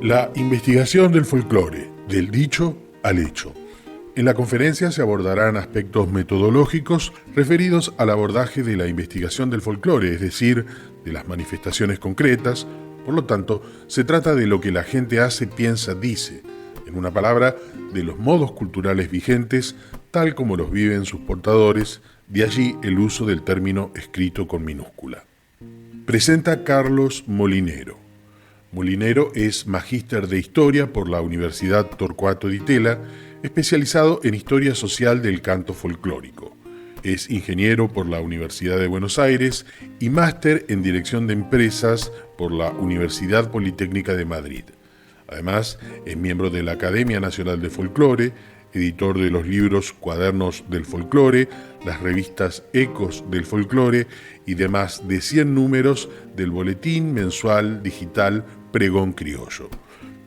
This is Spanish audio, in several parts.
La investigación del folclore, del dicho al hecho. En la conferencia se abordarán aspectos metodológicos referidos al abordaje de la investigación del folclore, es decir, de las manifestaciones concretas. Por lo tanto, se trata de lo que la gente hace, piensa, dice. En una palabra, de los modos culturales vigentes, tal como los viven sus portadores, de allí el uso del término escrito con minúscula. Presenta Carlos Molinero. Molinero es magíster de Historia por la Universidad Torcuato Di Tella, especializado en Historia Social del canto folclórico. Es ingeniero por la Universidad de Buenos Aires y máster en Dirección de Empresas por la Universidad Politécnica de Madrid. Además, es miembro de la Academia Nacional de Folclore, editor de los libros Cuadernos del Folclore, las revistas Ecos del Folclore y de más de 100 números del boletín mensual digital Pregón Criollo.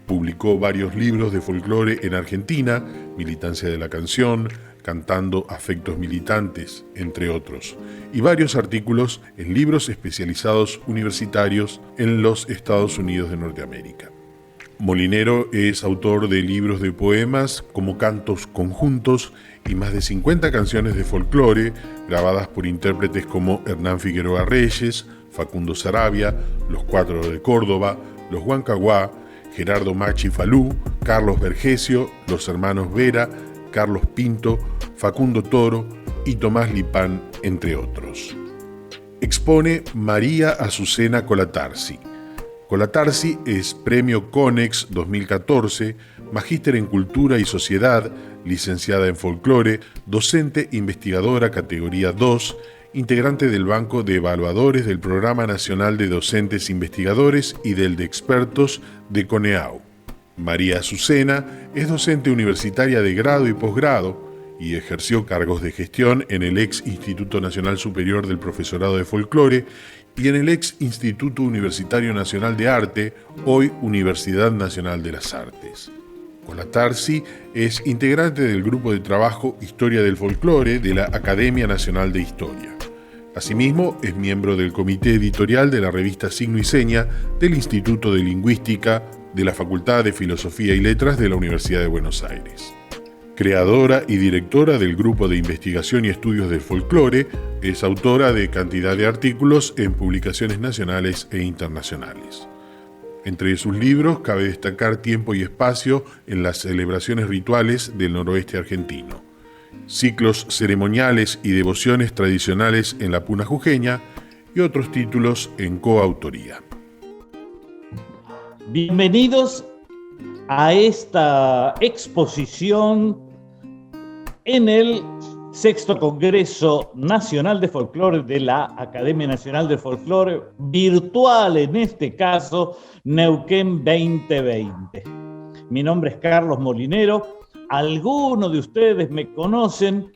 Publicó varios libros de folclore en Argentina, Militancia de la Canción, Cantando Afectos Militantes, entre otros, y varios artículos en libros especializados universitarios en los Estados Unidos de Norteamérica. Molinero es autor de libros de poemas como Cantos Conjuntos y más de 50 canciones de folclore grabadas por intérpretes como Hernán Figueroa Reyes, Facundo Saravia, Los Cuatro de Córdoba, Los Huancahuá, Gerardo Machi Falú, Carlos Vergesio, los hermanos Vera, Carlos Pinto, Facundo Toro y Tomás Lipán, entre otros. Expone María Azucena Colatarsi. Colatarsi es Premio Conex 2014, magíster en Cultura y Sociedad, licenciada en Folclore, docente investigadora categoría 2, integrante del Banco de Evaluadores del Programa Nacional de Docentes Investigadores y del de Expertos de CONEAU. María Azucena es docente universitaria de grado y posgrado y ejerció cargos de gestión en el ex Instituto Nacional Superior del Profesorado de Folclore y en el ex Instituto Universitario Nacional de Arte, hoy Universidad Nacional de las Artes. Colatarsi es integrante del grupo de trabajo Historia del Folclore de la Academia Nacional de Historia. Asimismo, es miembro del comité editorial de la revista Signo y Seña del Instituto de Lingüística de la Facultad de Filosofía y Letras de la Universidad de Buenos Aires. Creadora y directora del Grupo de Investigación y Estudios del Folclore, es autora de cantidad de artículos en publicaciones nacionales e internacionales. Entre sus libros cabe destacar Tiempo y Espacio en las celebraciones rituales del noroeste argentino, Ciclos ceremoniales y devociones tradicionales en la Puna Jujeña y otros títulos en coautoría. Bienvenidos a esta exposición en el Sexto Congreso Nacional de Folclore de la Academia Nacional de Folclore, virtual en este caso, Neuquén 2020. Mi nombre es Carlos Molinero, algunos de ustedes me conocen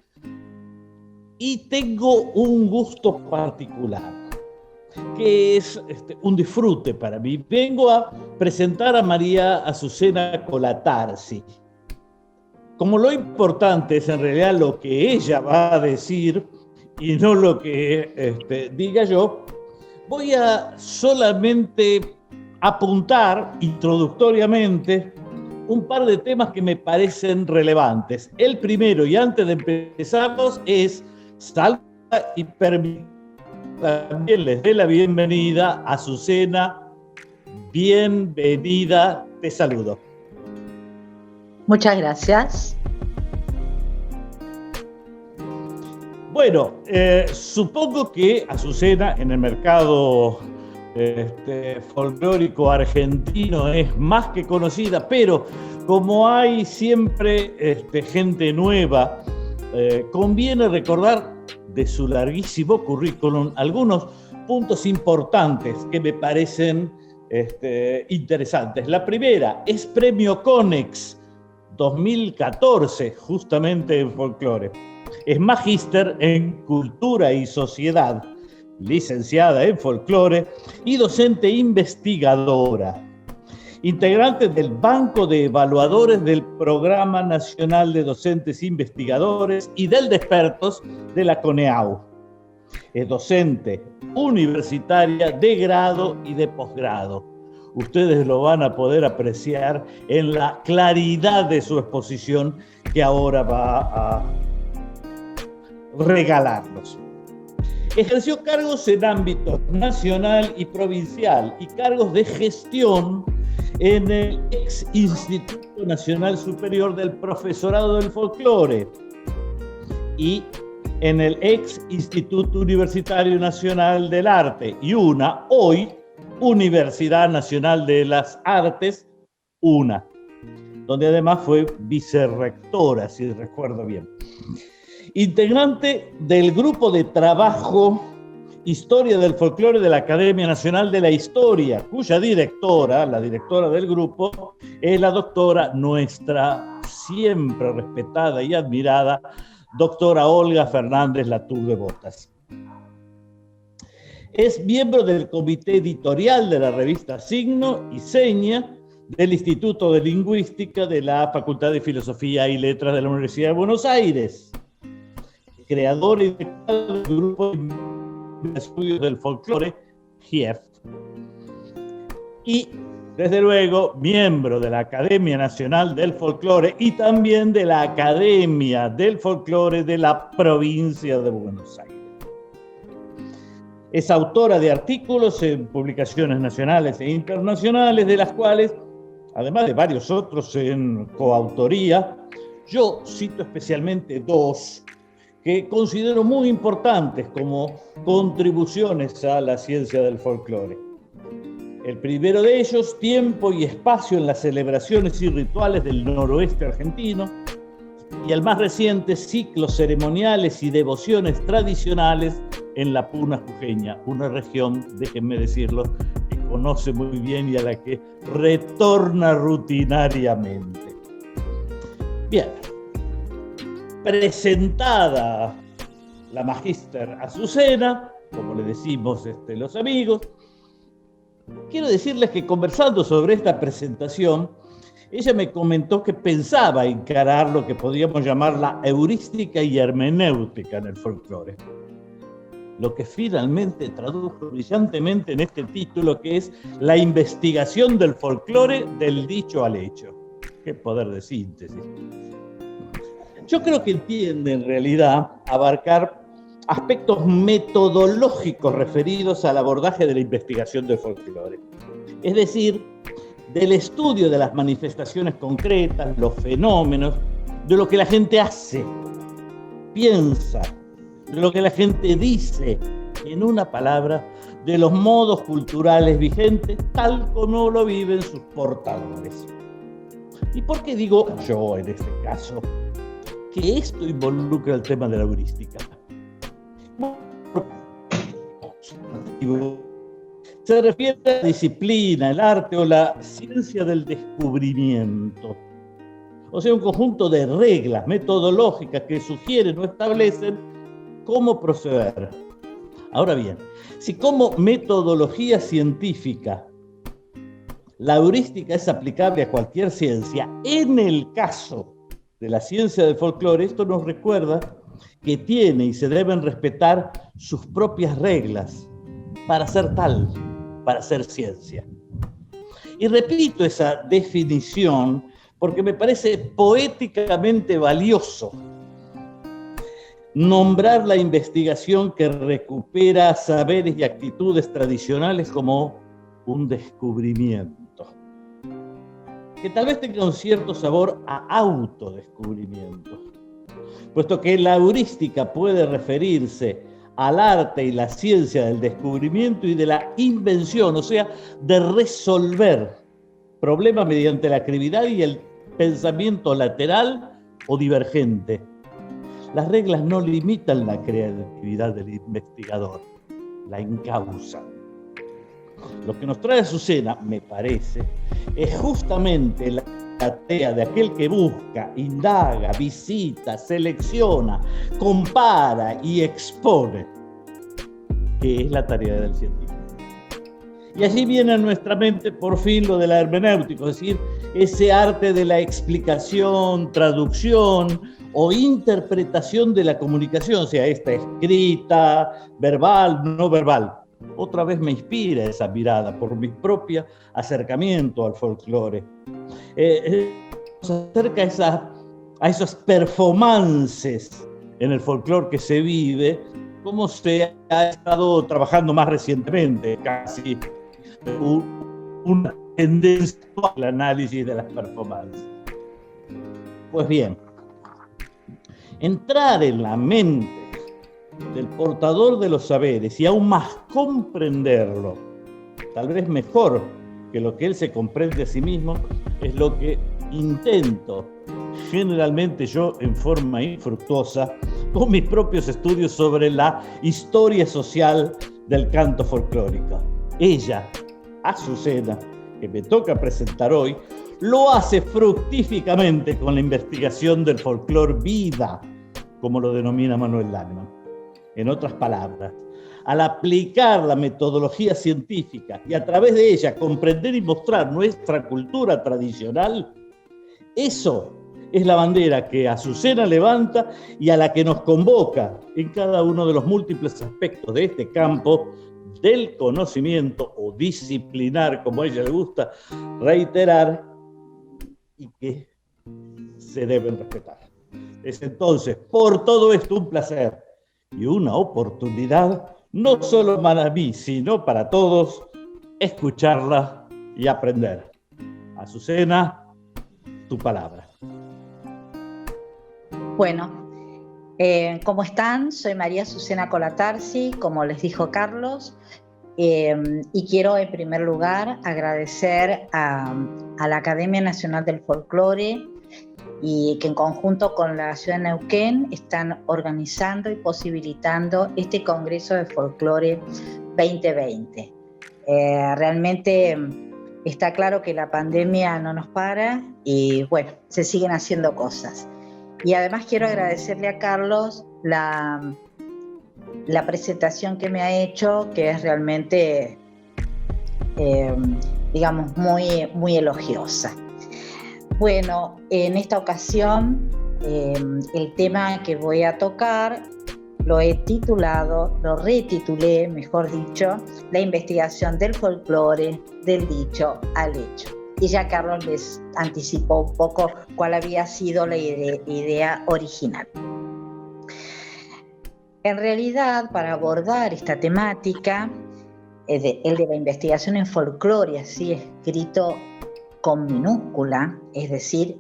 y tengo un gusto particular, que es un disfrute para mí. Vengo a presentar a María Azucena Colatarsi. Como lo importante es en realidad lo que ella va a decir y no lo que diga yo, voy a solamente apuntar introductoriamente un par de temas que me parecen relevantes. El primero, y antes de empezarlos, es salva y permitir. También les dé la bienvenida a Azucena. Bienvenida, te saludo. Muchas gracias. Bueno, supongo que Azucena en el mercado folclórico argentino es más que conocida, pero como hay siempre gente nueva, conviene recordar de su larguísimo currículum algunos puntos importantes que me parecen interesantes. La primera es Premio Conex 2014, justamente en folclore. Es magíster en Cultura y Sociedad, licenciada en folclore y docente investigadora. Integrante del Banco de Evaluadores del Programa Nacional de Docentes Investigadores y del de Expertos de la CONEAU. Es docente universitaria de grado y de posgrado. ustedes lo van a poder apreciar en la claridad de su exposición que ahora va a regalarnos. Ejerció cargos en ámbito nacional y provincial y cargos de gestión en el ex Instituto Nacional Superior del Profesorado del Folclore y en el ex Instituto Universitario Nacional del Arte y hoy, Universidad Nacional de las Artes, donde además fue vicerrectora, si recuerdo bien. Integrante del grupo de trabajo Historia del Folclore de la Academia Nacional de la Historia, cuya directora, la directora del grupo, es la doctora nuestra, siempre respetada y admirada, doctora Olga Fernández Latour de Botas. Es miembro del comité editorial de la revista Signo y Seña del Instituto de Lingüística de la Facultad de Filosofía y Letras de la Universidad de Buenos Aires. Creador y director del Grupo de Estudios del Folclore, GIEF. Y, desde luego, miembro de la Academia Nacional del Folclore y también de la Academia del Folclore de la Provincia de Buenos Aires. Es autora de artículos en publicaciones nacionales e internacionales, de las cuales, además de varios otros en coautoría, yo cito especialmente dos que considero muy importantes como contribuciones a la ciencia del folclore. El primero de ellos, Tiempo y espacio en las celebraciones y rituales del noroeste argentino, y el más reciente, Ciclos ceremoniales y devociones tradicionales en la Puna Jujeña, una región, déjenme decirlo, que conoce muy bien y a la que retorna rutinariamente. Bien. Presentada la magíster Azucena, como le decimos los amigos, quiero decirles que conversando sobre esta presentación, ella me comentó que pensaba encarar lo que podríamos llamar la heurística y hermenéutica en el folclore, lo que finalmente tradujo brillantemente en este título, que es La investigación del folclore del dicho al hecho. Qué poder de síntesis. Yo creo que entiende en realidad abarcar aspectos metodológicos referidos al abordaje de la investigación del folclore. Es decir, del estudio de las manifestaciones concretas, los fenómenos, de lo que la gente hace, piensa, de lo que la gente dice, en una palabra, de los modos culturales vigentes, tal como lo viven sus portadores. ¿Y por qué digo yo en este caso que esto involucra el tema de la heurística? Se refiere a la disciplina, el arte o la ciencia del descubrimiento. O sea, un conjunto de reglas metodológicas que sugieren o establecen cómo proceder. Ahora bien, si como metodología científica la heurística es aplicable a cualquier ciencia, en el caso de la ciencia del folclore, esto nos recuerda que tiene y se deben respetar sus propias reglas para ser tal, para ser ciencia. Y repito esa definición porque me parece poéticamente valioso nombrar la investigación que recupera saberes y actitudes tradicionales como un descubrimiento, que tal vez tenga un cierto sabor a autodescubrimiento, puesto que la heurística puede referirse al arte y la ciencia del descubrimiento y de la invención, o sea, de resolver problemas mediante la creatividad y el pensamiento lateral o divergente. Las reglas no limitan la creatividad del investigador, la encausan. Lo que nos trae Azucena, me parece, es justamente la tarea de aquel que busca, indaga, visita, selecciona, compara y expone, que es la tarea del científico. Y allí viene a nuestra mente por fin lo de la hermenéutica, es decir, ese arte de la explicación, traducción o interpretación de la comunicación, sea esta escrita, verbal, no verbal. otra vez me inspira esa mirada por mi propio acercamiento al folclore. Nos acerca a esas performances en el folclore que se vive, como se ha estado trabajando más recientemente, casi una tendencia al análisis de las performances. Pues bien, entrar en la mente del portador de los saberes y aún más comprenderlo, tal vez mejor que lo que él se comprende a sí mismo, es lo que intento, generalmente yo en forma infructuosa, con mis propios estudios sobre la historia social del canto folclórico. Ella, Azucena, que me toca presentar hoy, lo hace fructíficamente con la investigación del folclore vida, como lo denomina Manuel Lachmann. En otras palabras, al aplicar la metodología científica y a través de ella comprender y mostrar nuestra cultura tradicional, eso es la bandera que Azucena levanta y a la que nos convoca en cada uno de los múltiples aspectos de este campo del conocimiento o disciplinar, como a ella le gusta reiterar, y que se deben respetar. Es entonces, por todo esto, un placer y una oportunidad, no solo para mí, sino para todos, escucharla y aprender. Azucena, tu palabra. Bueno, ¿cómo están? Soy María Azucena Colatarsi, como les dijo Carlos, y quiero en primer lugar agradecer a la Academia Nacional del Folclore y que en conjunto con la ciudad de Neuquén están organizando y posibilitando este Congreso de Folclore 2020. Realmente está claro que la pandemia no nos para y bueno, se siguen haciendo cosas. Y además quiero agradecerle a Carlos la presentación que me ha hecho, que es realmente, digamos, muy elogiosa. Bueno, en esta ocasión el tema que voy a tocar lo retitulé, mejor dicho, la investigación del folclore, del dicho al hecho. Y ya Carlos les anticipó un poco cuál había sido la idea original. En realidad, para abordar esta temática, el de la investigación en folclore, así escrito con minúscula, es decir,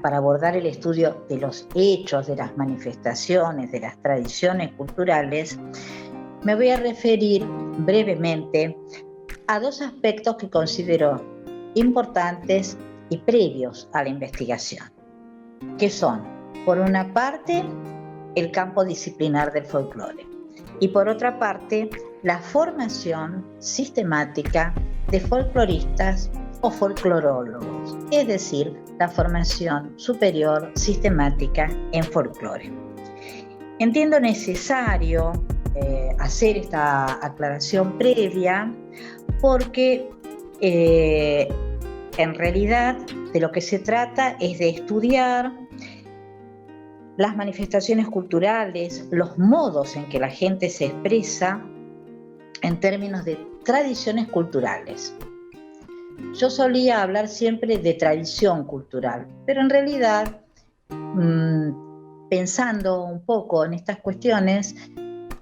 para abordar el estudio de los hechos, de las manifestaciones, de las tradiciones culturales, me voy a referir brevemente a dos aspectos que considero importantes y previos a la investigación, que son, por una parte, el campo disciplinar del folclore y por otra parte, la formación sistemática de folcloristas o folclorólogos, es decir, la formación superior sistemática en folclore. Entiendo necesario hacer esta aclaración previa porque en realidad de lo que se trata es de estudiar las manifestaciones culturales, los modos en que la gente se expresa en términos de tradiciones culturales. Yo solía hablar siempre de tradición cultural, pero en realidad, pensando un poco en estas cuestiones,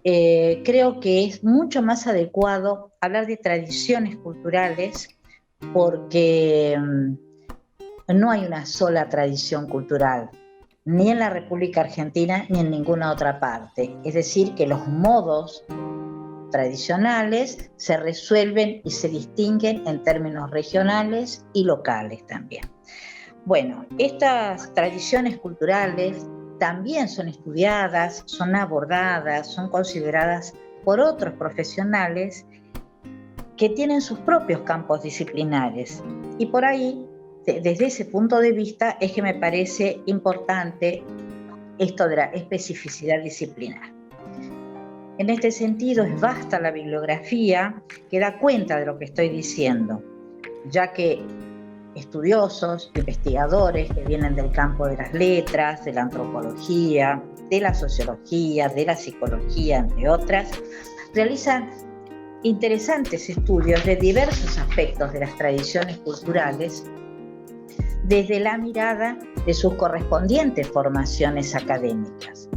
creo que es mucho más adecuado hablar de tradiciones culturales porque no hay una sola tradición cultural, ni en la República Argentina ni en ninguna otra parte. Es decir, que los modos tradicionales se resuelven y se distinguen en términos regionales y locales también. Bueno, estas tradiciones culturales también son estudiadas, son abordadas, son consideradas por otros profesionales que tienen sus propios campos disciplinares. Y por ahí, desde ese punto de vista, es que me parece importante esto de la especificidad disciplinar. En este sentido, es vasta la bibliografía que da cuenta de lo que estoy diciendo, ya que estudiosos, investigadores que vienen del campo de las letras, de la antropología, de la sociología, de la psicología, entre otras, realizan interesantes estudios de diversos aspectos de las tradiciones culturales desde la mirada de sus correspondientes formaciones académicas.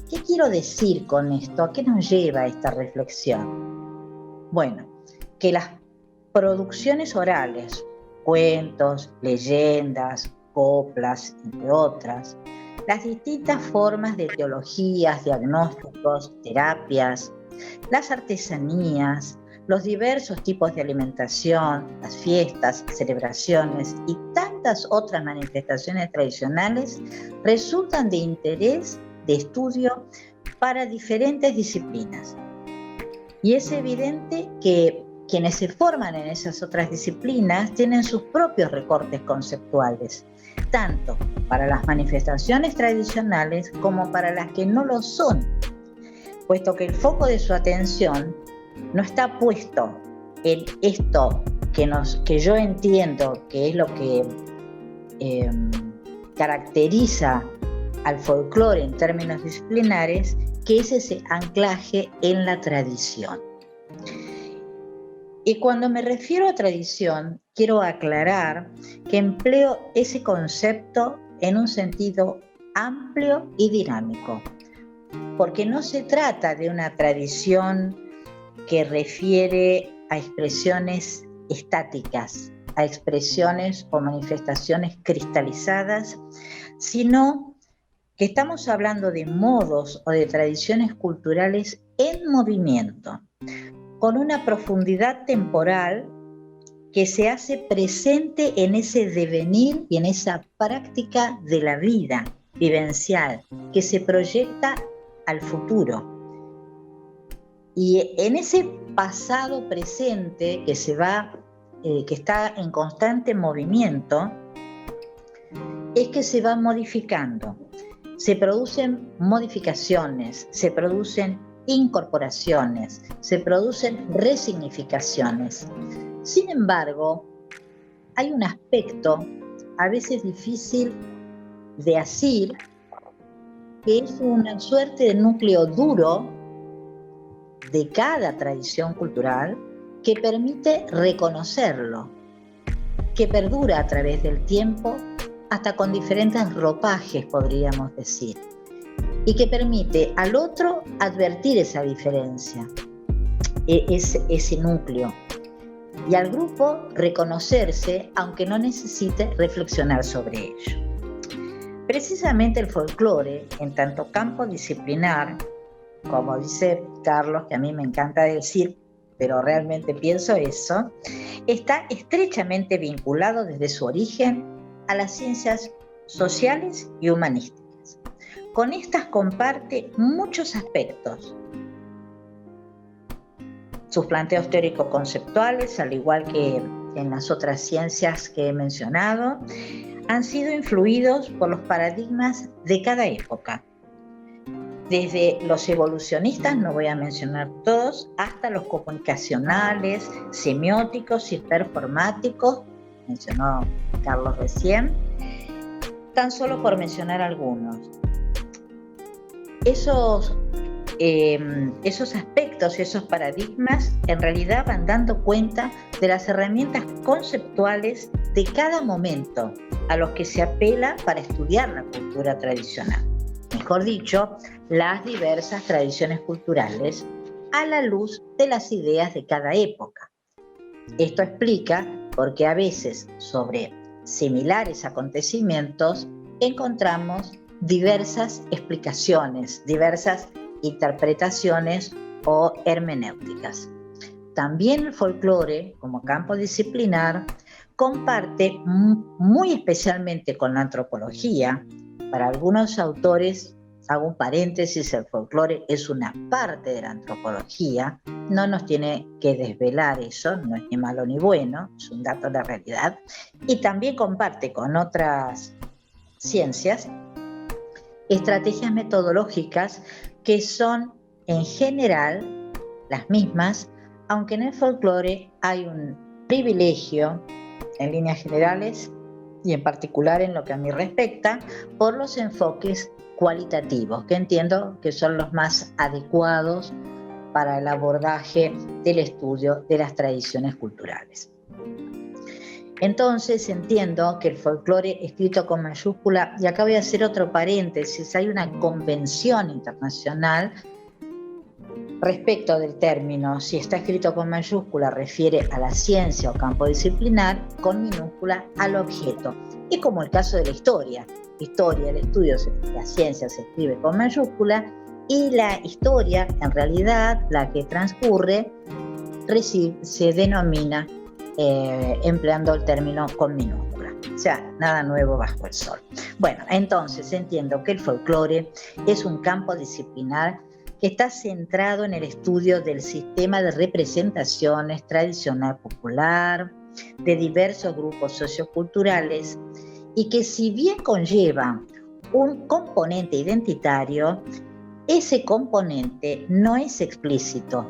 ¿Qué quiero decir con esto? ¿A qué nos lleva esta reflexión? Bueno, que las producciones orales, cuentos, leyendas, coplas, entre otras, las distintas formas de teologías, diagnósticos, terapias, las artesanías, los diversos tipos de alimentación, las fiestas, celebraciones y tantas otras manifestaciones tradicionales resultan de interés de estudio para diferentes disciplinas. Y es evidente que quienes se forman en esas otras disciplinas tienen sus propios recortes conceptuales, tanto para las manifestaciones tradicionales como para las que no lo son, puesto que el foco de su atención no está puesto en esto que yo entiendo que es lo que caracteriza al folclore en términos disciplinares, que es ese anclaje en la tradición. Y cuando me refiero a tradición, quiero aclarar que empleo ese concepto en un sentido amplio y dinámico, porque no se trata de una tradición que refiere a expresiones estáticas, a expresiones o manifestaciones cristalizadas, sino que estamos hablando de modos o de tradiciones culturales en movimiento, con una profundidad temporal que se hace presente en ese devenir y en esa práctica de la vida vivencial, que se proyecta al futuro. Y en ese pasado presente que está en constante movimiento, es que se va modificando. Se producen modificaciones, se producen incorporaciones, se producen resignificaciones. Sin embargo, hay un aspecto a veces difícil de asir, que es una suerte de núcleo duro de cada tradición cultural que permite reconocerlo, que perdura a través del tiempo, hasta con diferentes ropajes, podríamos decir, y que permite al otro advertir esa diferencia, ese núcleo, y al grupo reconocerse, aunque no necesite reflexionar sobre ello. Precisamente el folclore, en tanto campo disciplinar, como dice Carlos, que a mí me encanta decir, pero realmente pienso eso, está estrechamente vinculado desde su origen a las ciencias sociales y humanísticas. Con estas comparte muchos aspectos. Sus planteos teórico-conceptuales, al igual que en las otras ciencias que he mencionado, han sido influidos por los paradigmas de cada época. Desde los evolucionistas, no voy a mencionar todos, hasta los comunicacionales, semióticos y performáticos, mencionó Carlos recién, tan solo por mencionar algunos. Esos aspectos, esos paradigmas, en realidad van dando cuenta de las herramientas conceptuales de cada momento a los que se apela para estudiar la cultura tradicional. Mejor dicho, las diversas tradiciones culturales a la luz de las ideas de cada época. Esto explica por qué a veces sobre similares acontecimientos encontramos diversas explicaciones, diversas interpretaciones o hermenéuticas. También el folclore, como campo disciplinar, comparte muy especialmente con la antropología. Para algunos autores, hago un paréntesis, el folclore es una parte de la antropología, no nos tiene que desvelar eso, no es ni malo ni bueno, es un dato de la realidad, y también comparte con otras ciencias estrategias metodológicas que son en general las mismas, aunque en el folclore hay un privilegio en líneas generales y en particular en lo que a mí respecta, por los enfoques cualitativos, que entiendo que son los más adecuados para el abordaje del estudio de las tradiciones culturales. Entonces entiendo que el folclore escrito con mayúscula, y acá voy a hacer otro paréntesis, hay una convención internacional respecto del término, si está escrito con mayúscula refiere a la ciencia o campo disciplinar, con minúscula al objeto. Y como el caso de la historia, el estudio, la ciencia se escribe con mayúscula y la historia, en realidad, la que transcurre, se denomina empleando el término con minúscula. O sea, nada nuevo bajo el sol. Bueno, entonces entiendo que el folclore es un campo disciplinar que está centrado en el estudio del sistema de representaciones tradicional popular, de diversos grupos socioculturales, y que si bien conlleva un componente identitario, ese componente no es explícito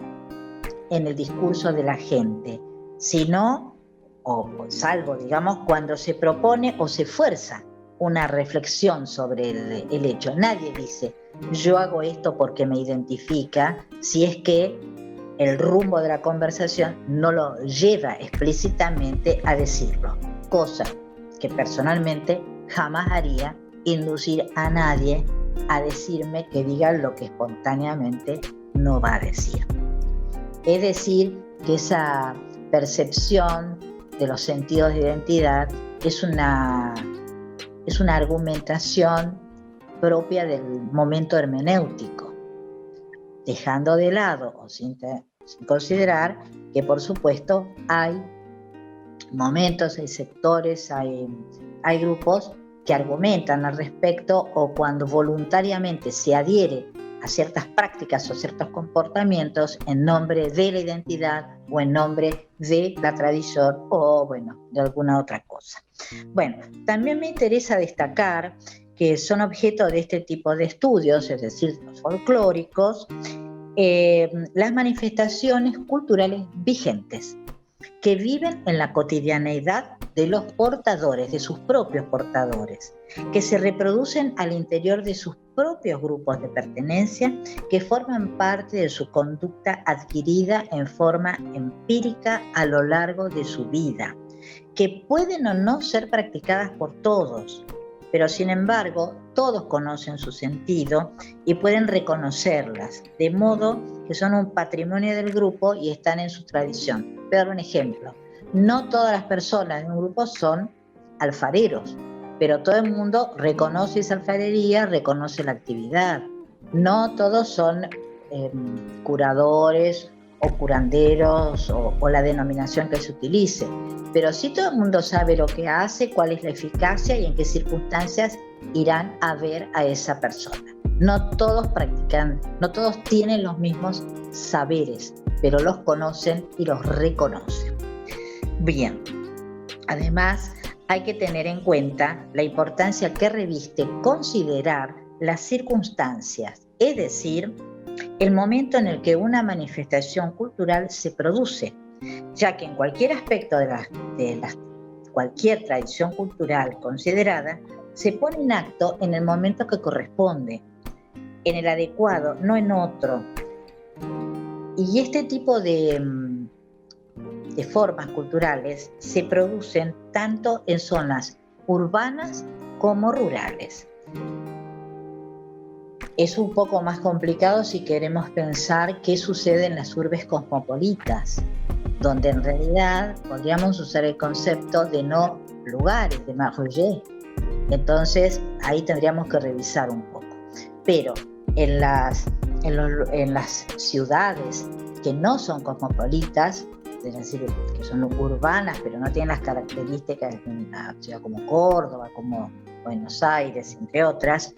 en el discurso de la gente, sino, o salvo, digamos, cuando se propone o se fuerza una reflexión sobre el hecho. Nadie dice, yo hago esto porque me identifica, si es que el rumbo de la conversación no lo lleva explícitamente a decirlo, cosa que personalmente jamás haría inducir a nadie a decirme que diga lo que espontáneamente no va a decir. Es decir, que esa percepción de los sentidos de identidad es una argumentación propia del momento hermenéutico, dejando de lado o sin considerar que, por supuesto, hay momentos, hay sectores, hay grupos que argumentan al respecto, o cuando voluntariamente se adhiere a ciertas prácticas o ciertos comportamientos en nombre de la identidad o en nombre de la tradición o, bueno, de alguna otra cosa. Bueno, también me interesa destacar que son objeto de este tipo de estudios, es decir, los folclóricos, las manifestaciones culturales vigentes que viven en la cotidianeidad de los portadores, de sus propios portadores, que se reproducen al interior de sus propios grupos de pertenencia, que forman parte de su conducta adquirida en forma empírica a lo largo de su vida, que pueden o no ser practicadas por todos, pero sin embargo todos conocen su sentido y pueden reconocerlas, de modo que son un patrimonio del grupo y están en su tradición. Voy a dar un ejemplo. No todas las personas de un grupo son alfareros, pero todo el mundo reconoce esa alfarería, reconoce la actividad. No todos son curadores o curanderos o la denominación que se utilice, pero sí todo el mundo sabe lo que hace, cuál es la eficacia y en qué circunstancias irán a ver a esa persona. No todos practican, no todos tienen los mismos saberes, pero los conocen y los reconocen. Bien, además hay que tener en cuenta la importancia que reviste considerar las circunstancias, es decir, el momento en el que una manifestación cultural se produce, ya que en cualquier aspecto de cualquier tradición cultural considerada, se pone en acto en el momento que corresponde, en el adecuado, no en otro. Y este tipo de formas culturales se producen tanto en zonas urbanas como rurales. Es un poco más complicado si queremos pensar qué sucede en las urbes cosmopolitas, donde en realidad podríamos usar el concepto de no lugares, de marroyer. Entonces ahí tendríamos que revisar un poco. Pero en las ciudades que no son cosmopolitas, es decir, que son urbanas, pero no tienen las características de una ciudad como Córdoba, como Buenos Aires, entre otras,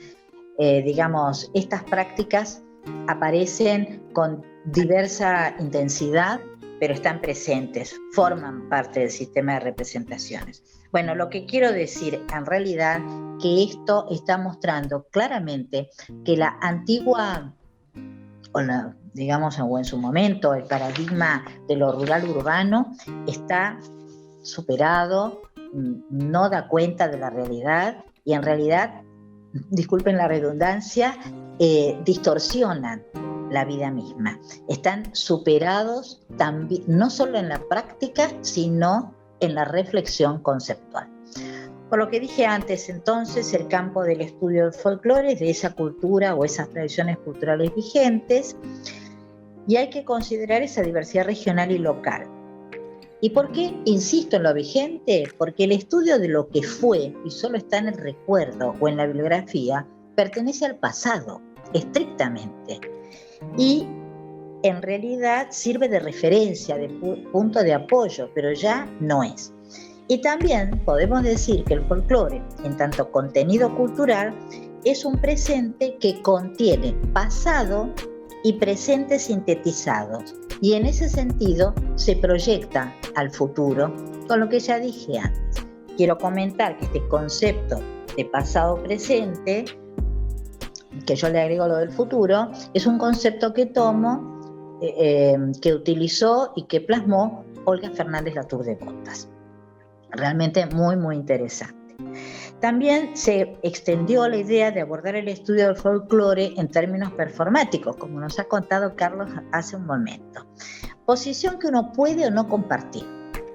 digamos, estas prácticas aparecen con diversa intensidad, pero están presentes, forman parte del sistema de representaciones. Bueno, lo que quiero decir en realidad que esto está mostrando claramente que la antigua, digamos, o en su momento, el paradigma de lo rural urbano está superado, no da cuenta de la realidad y en realidad, disculpen la redundancia, distorsionan la vida misma. Están superados también, no solo en la práctica, sino en la reflexión conceptual. Por lo que dije antes, entonces, el campo del estudio del folclore es de esa cultura o esas tradiciones culturales vigentes, y hay que considerar esa diversidad regional y local. ¿Y por qué insisto en lo vigente? Porque el estudio de lo que fue y solo está en el recuerdo o en la bibliografía pertenece al pasado, estrictamente, y en realidad sirve de referencia, de punto de apoyo, pero ya no es. Y también podemos decir que el folclore, en tanto contenido cultural, es un presente que contiene pasado y presente sintetizados, y en ese sentido se proyecta al futuro, con lo que ya dije antes. Quiero comentar que este concepto de pasado-presente, que yo le agrego lo del futuro, es un concepto que tomo, que utilizó y que plasmó Olga Fernández Latour de Bottas. Realmente muy, muy interesante. También se extendió la idea de abordar el estudio del folclore en términos performáticos, como nos ha contado Carlos hace un momento. Posición que uno puede o no compartir,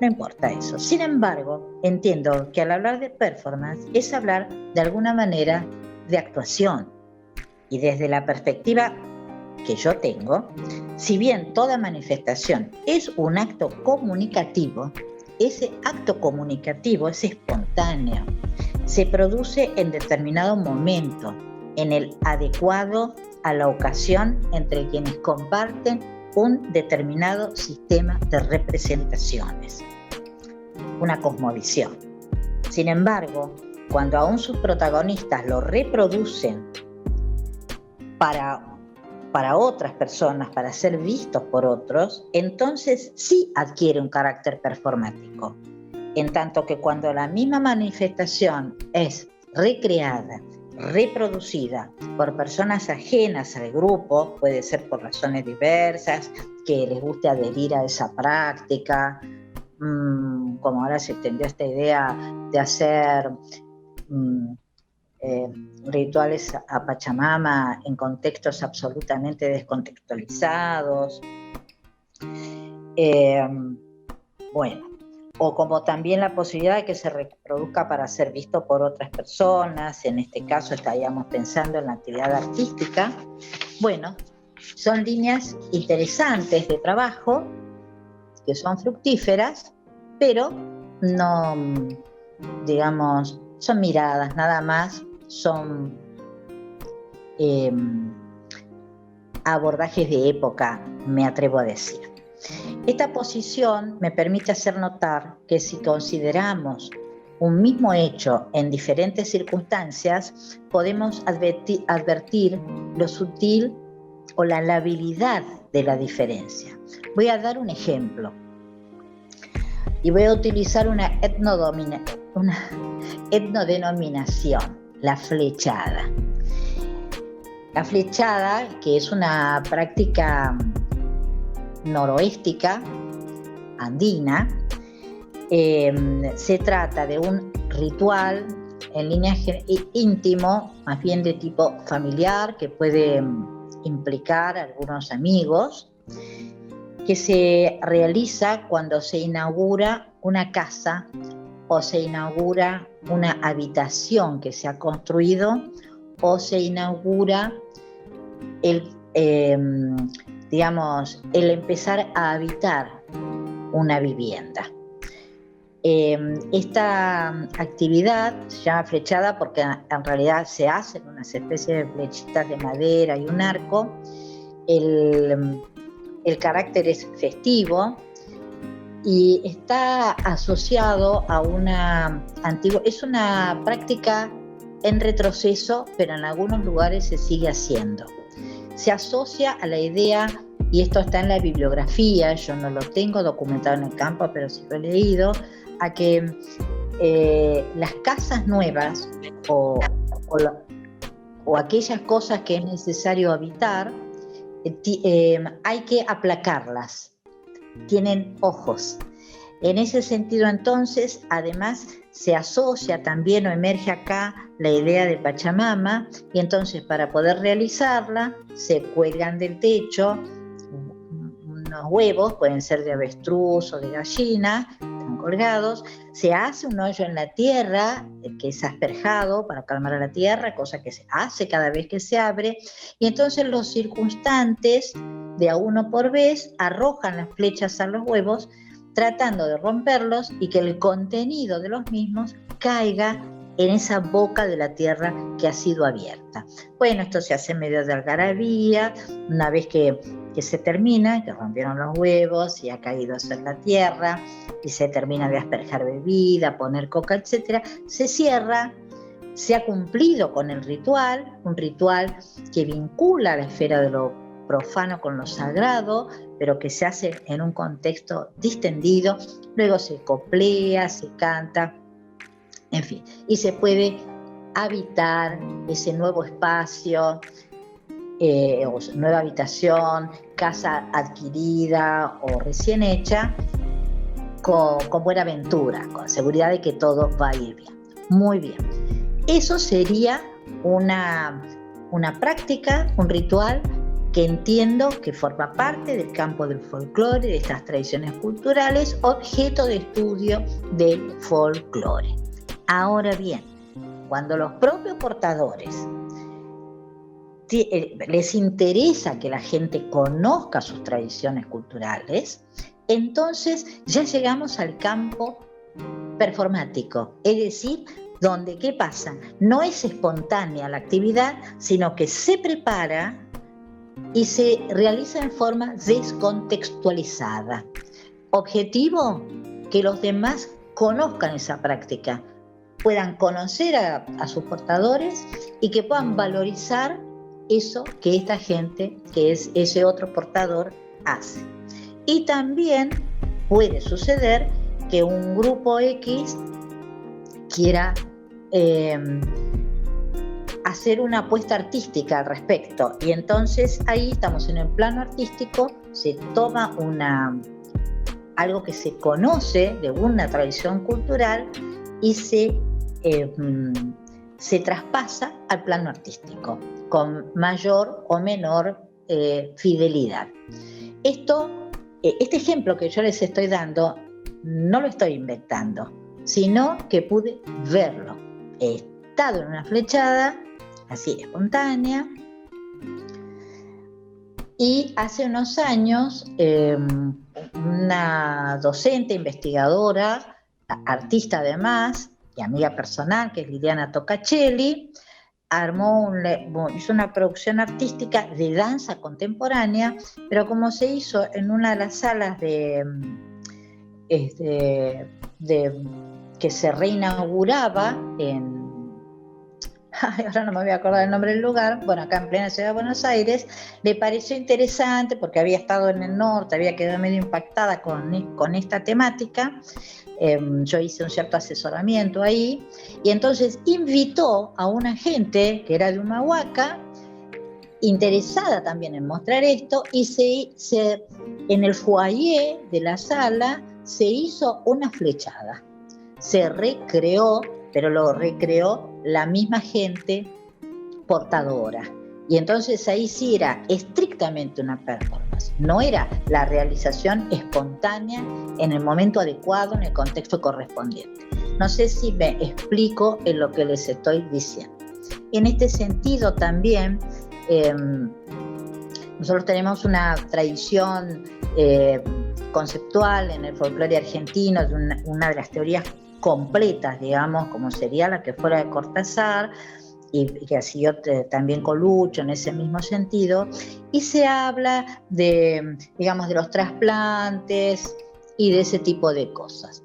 no importa eso. Sin embargo, entiendo que al hablar de performance es hablar de alguna manera de actuación. Y desde la perspectiva que yo tengo, si bien toda manifestación es un acto comunicativo, ese acto comunicativo es espontáneo, se produce en determinado momento, en el adecuado a la ocasión entre quienes comparten un determinado sistema de representaciones, una cosmovisión. Sin embargo, cuando aún sus protagonistas lo reproducen para otras personas, para ser vistos por otros, entonces sí adquiere un carácter performático. En tanto que cuando la misma manifestación es recreada, reproducida por personas ajenas al grupo, puede ser por razones diversas, que les guste adherir a esa práctica, como ahora se extendió esta idea de hacer rituales a Pachamama en contextos absolutamente descontextualizados. Bueno, o como también la posibilidad de que se reproduzca para ser visto por otras personas, en este caso estaríamos pensando en la actividad artística. Bueno, son líneas interesantes de trabajo, que son fructíferas, pero no, digamos, son miradas nada más, son abordajes de época, me atrevo a decir. Esta posición me permite hacer notar que si consideramos un mismo hecho en diferentes circunstancias, podemos advertir lo sutil o la labilidad de la diferencia. Voy a dar un ejemplo y voy a utilizar una etnodenominación, la flechada. La flechada, que es una práctica noroestica, andina, se trata de un ritual en línea íntimo, más bien de tipo familiar, que puede implicar a algunos amigos, que se realiza cuando se inaugura una casa o se inaugura una habitación que se ha construido o se inaugura el empezar a habitar una vivienda. Esta actividad se llama flechada porque en realidad se hacen unas especies de flechitas de madera y un arco. El carácter es festivo y está asociado a es una práctica en retroceso, pero en algunos lugares se sigue haciendo. Se asocia a la idea, y esto está en la bibliografía, yo no lo tengo documentado en el campo, pero sí lo he leído, a que las casas nuevas o aquellas cosas que es necesario habitar, hay que aplacarlas, tienen ojos. En ese sentido, entonces, además se asocia también o emerge acá la idea de Pachamama, y entonces para poder realizarla se cuelgan del techo unos huevos, pueden ser de avestruz o de gallina, están colgados, se hace un hoyo en la tierra que es asperjado para calmar a la tierra, cosa que se hace cada vez que se abre, y entonces los circunstantes, de a uno por vez, arrojan las flechas a los huevos, tratando de romperlos y que el contenido de los mismos caiga en esa boca de la tierra que ha sido abierta. Bueno, esto se hace en medio de algarabía. Una vez que se termina, que rompieron los huevos y ha caído eso en la tierra y se termina de asperjar bebida, poner coca, etc., se cierra. Se ha cumplido con el ritual, un ritual que vincula la esfera de lo profano con lo sagrado, pero que se hace en un contexto distendido. Luego se coplea, se canta, en fin, y se puede habitar ese nuevo espacio, o nueva habitación, casa adquirida o recién hecha, con buena aventura, con seguridad de que todo va a ir bien. Muy bien. Eso sería una práctica, un ritual que entiendo que forma parte del campo del folclore, de estas tradiciones culturales, objeto de estudio del folclore. Ahora bien, cuando los propios portadores les interesa que la gente conozca sus tradiciones culturales, entonces ya llegamos al campo performático, es decir, donde, ¿qué pasa? No es espontánea la actividad, sino que se prepara y se realiza en forma descontextualizada. Objetivo, que los demás conozcan esa práctica, puedan conocer a sus portadores y que puedan valorizar eso que esta gente, que es ese otro portador, hace. Y también puede suceder que un grupo X quiera hacer una apuesta artística al respecto, y entonces ahí estamos en el plano artístico, se toma algo que se conoce de una tradición cultural y se traspasa al plano artístico con mayor o menor fidelidad. Este ejemplo que yo les estoy dando no lo estoy inventando, sino que pude verlo. He estado en una flechada así espontánea, y hace unos años una docente, investigadora, artista además y amiga personal, que es Liliana Toccachelli, hizo una producción artística de danza contemporánea, pero como se hizo en una de las salas que se reinauguraba ahora no me voy a acordar el nombre del lugar, bueno, acá en plena ciudad de Buenos Aires, le pareció interesante porque había estado en el norte, había quedado medio impactada con esta temática. Yo hice un cierto asesoramiento ahí, y entonces invitó a una gente que era de Humahuaca, interesada también en mostrar esto, y en el foyer de la sala se hizo una flechada. Se recreó, pero lo recreó la misma gente portadora. Y entonces ahí sí era estrictamente una performance, no era la realización espontánea en el momento adecuado, en el contexto correspondiente. No sé si me explico en lo que les estoy diciendo. En este sentido también, nosotros tenemos una tradición conceptual en el folclore argentino, de una de las teorías completas, digamos, como sería la que fuera de Cortázar, y que siguió también Colucho en ese mismo sentido, y se habla de los trasplantes y de ese tipo de cosas.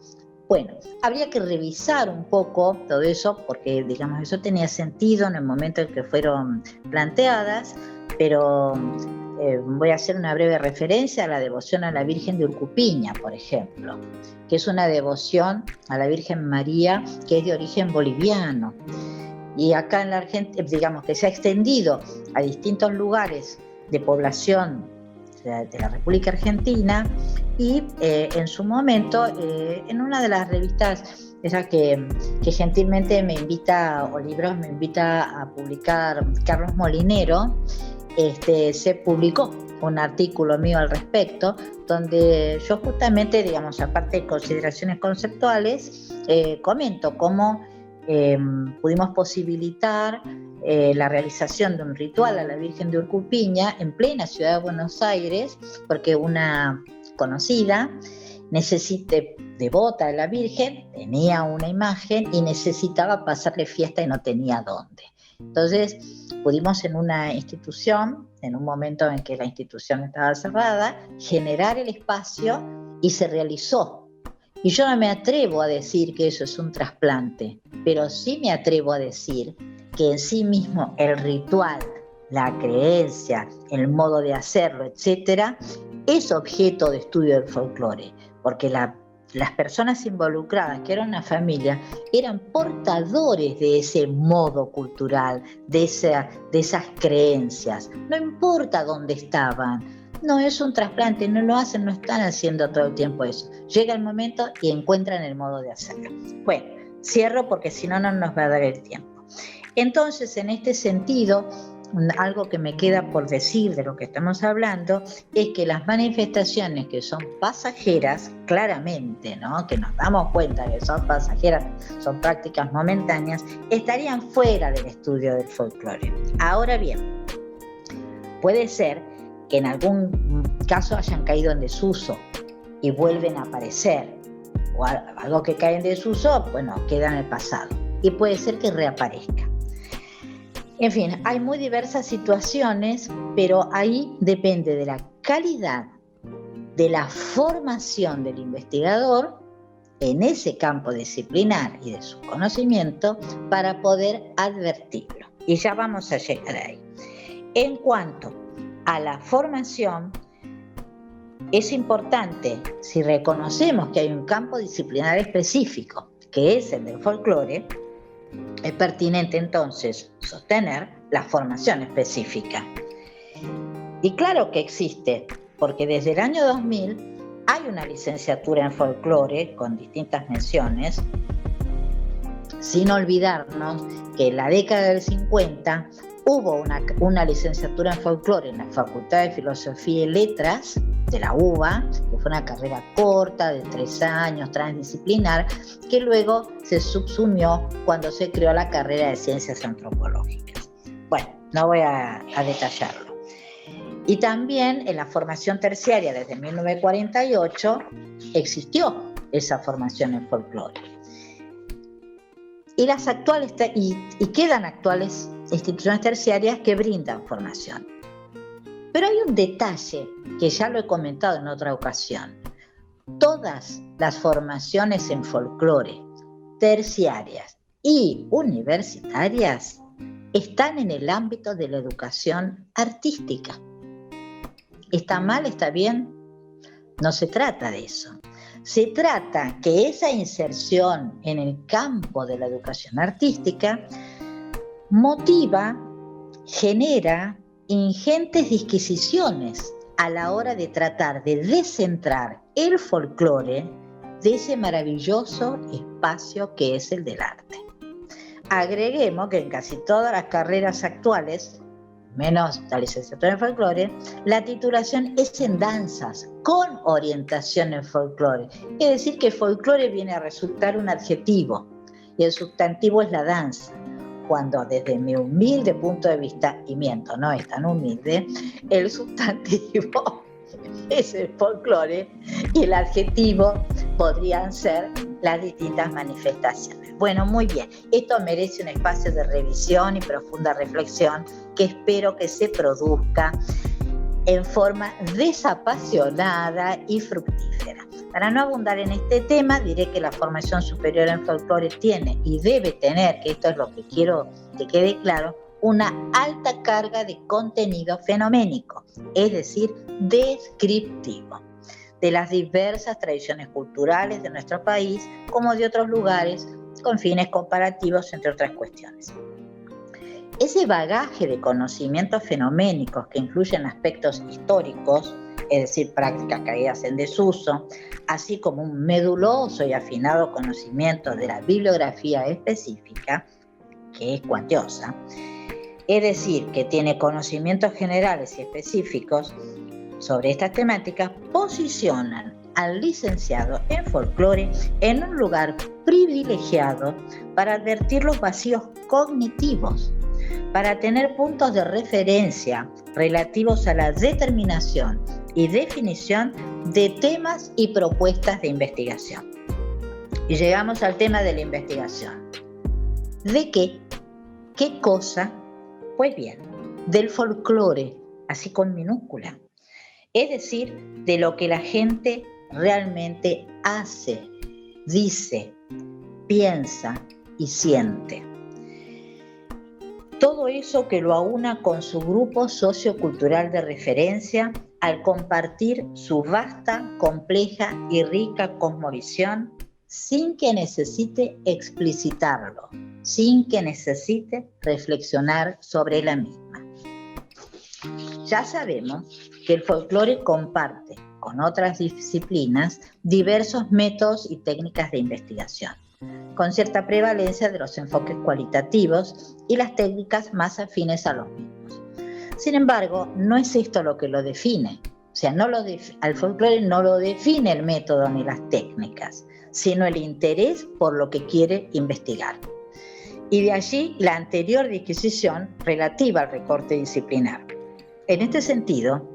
Bueno, habría que revisar un poco todo eso, porque eso tenía sentido en el momento en que fueron planteadas, pero voy a hacer una breve referencia a la devoción a la Virgen de Urcupiña, por ejemplo, que es una devoción a la Virgen María que es de origen boliviano. Y acá en la Argentina, que se ha extendido a distintos lugares de población de la República Argentina, y en su momento, en una de las revistas, esa que gentilmente me invita a publicar Carlos Molinero, se publicó un artículo mío al respecto, donde yo justamente, digamos, aparte de consideraciones conceptuales, comento cómo pudimos posibilitar la realización de un ritual a la Virgen de Urcupiña en plena ciudad de Buenos Aires, porque una conocida devota de la Virgen, tenía una imagen y necesitaba pasarle fiesta y no tenía dónde. Entonces pudimos en una institución, en un momento en que la institución estaba cerrada, generar el espacio y se realizó. Y yo no me atrevo a decir que eso es un trasplante, pero sí me atrevo a decir que en sí mismo el ritual, la creencia, el modo de hacerlo, etcétera, es objeto de estudio del folclore, porque las personas involucradas, que eran una familia, eran portadores de ese modo cultural, de esas creencias. No importa dónde estaban, no es un trasplante, no lo hacen, no están haciendo todo el tiempo eso. Llega el momento y encuentran el modo de hacerlo. Bueno, cierro porque si no, no nos va a dar el tiempo. Entonces, en este sentido, algo que me queda por decir de lo que estamos hablando es que las manifestaciones que son pasajeras, claramente, ¿no?, que nos damos cuenta que son pasajeras, son prácticas momentáneas, estarían fuera del estudio del folclore. Ahora bien, puede ser que en algún caso hayan caído en desuso y vuelven a aparecer, o algo que cae en desuso, bueno, queda en el pasado, y puede ser que reaparezca. En fin, hay muy diversas situaciones, pero ahí depende de la calidad de la formación del investigador en ese campo disciplinar y de su conocimiento para poder advertirlo. Y ya vamos a llegar ahí. En cuanto a la formación, es importante, si reconocemos que hay un campo disciplinar específico, que es el del folclore, es pertinente entonces sostener la formación específica. Y claro que existe, porque desde el año 2000 hay una licenciatura en folclore con distintas menciones, sin olvidarnos que en la década del 50 hubo una licenciatura en folclore en la Facultad de Filosofía y Letras de la UBA, que fue una carrera corta de 3 años, transdisciplinar, que luego se subsumió cuando se creó la carrera de Ciencias Antropológicas. Bueno, no voy a detallarlo. Y también en la formación terciaria desde 1948 existió esa formación en folclore. Y las actuales y quedan actuales instituciones terciarias que brindan formación. Pero hay un detalle que ya lo he comentado en otra ocasión. Todas las formaciones en folclore, terciarias y universitarias, están en el ámbito de la educación artística. ¿Está mal? ¿Está bien? No se trata de eso. Se trata que esa inserción en el campo de la educación artística motiva, genera ingentes disquisiciones a la hora de tratar de descentrar el folclore de ese maravilloso espacio que es el del arte. Agreguemos que en casi todas las carreras actuales, menos la licenciatura en folclore, la titulación es en danzas con orientación en folclore. Es decir, que folclore viene a resultar un adjetivo y el sustantivo es la danza. Cuando desde mi humilde punto de vista, y miento, no es tan humilde, el sustantivo es el folclore y el adjetivo podrían ser las distintas manifestaciones. Bueno, muy bien, esto merece un espacio de revisión y profunda reflexión que espero que se produzca en forma desapasionada y fructífera. Para no abundar en este tema, diré que la formación superior en folclore tiene y debe tener, que esto es lo que quiero que quede claro, una alta carga de contenido fenoménico, es decir, descriptivo, de las diversas tradiciones culturales de nuestro país como de otros lugares, con fines comparativos, entre otras cuestiones. Ese bagaje de conocimientos fenoménicos que incluyen aspectos históricos, es decir, prácticas caídas en desuso, así como un meduloso y afinado conocimiento de la bibliografía específica, que es cuantiosa, es decir, que tiene conocimientos generales y específicos sobre estas temáticas, posicionan al licenciado en folclore en un lugar privilegiado para advertir los vacíos cognitivos, para tener puntos de referencia relativos a la determinación y definición de temas y propuestas de investigación. Y llegamos al tema de la investigación. ¿De qué? ¿Qué cosa? Pues bien, del folclore, así con minúscula. Es decir, de lo que la gente realmente hace, dice, piensa y siente. Todo eso que lo aúna con su grupo sociocultural de referencia al compartir su vasta, compleja y rica cosmovisión sin que necesite explicitarlo, sin que necesite reflexionar sobre la misma. Ya sabemos que el folclore comparte con otras disciplinas diversos métodos y técnicas de investigación, con cierta prevalencia de los enfoques cualitativos y las técnicas más afines a los mismos. Sin embargo, no es esto lo que lo define. O sea, al folclore no lo define el método ni las técnicas, sino el interés por lo que quiere investigar. Y de allí la anterior disquisición relativa al recorte disciplinar. En este sentido,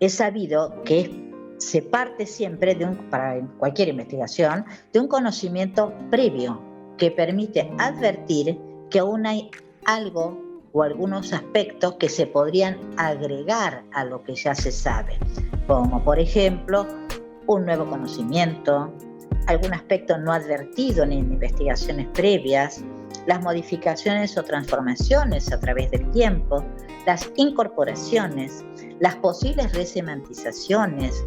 es sabido que se parte siempre para cualquier investigación de un conocimiento previo que permite advertir que aún hay algo o algunos aspectos que se podrían agregar a lo que ya se sabe, como por ejemplo un nuevo conocimiento, algún aspecto no advertido en investigaciones previas, las modificaciones o transformaciones a través del tiempo, las incorporaciones, las posibles resemantizaciones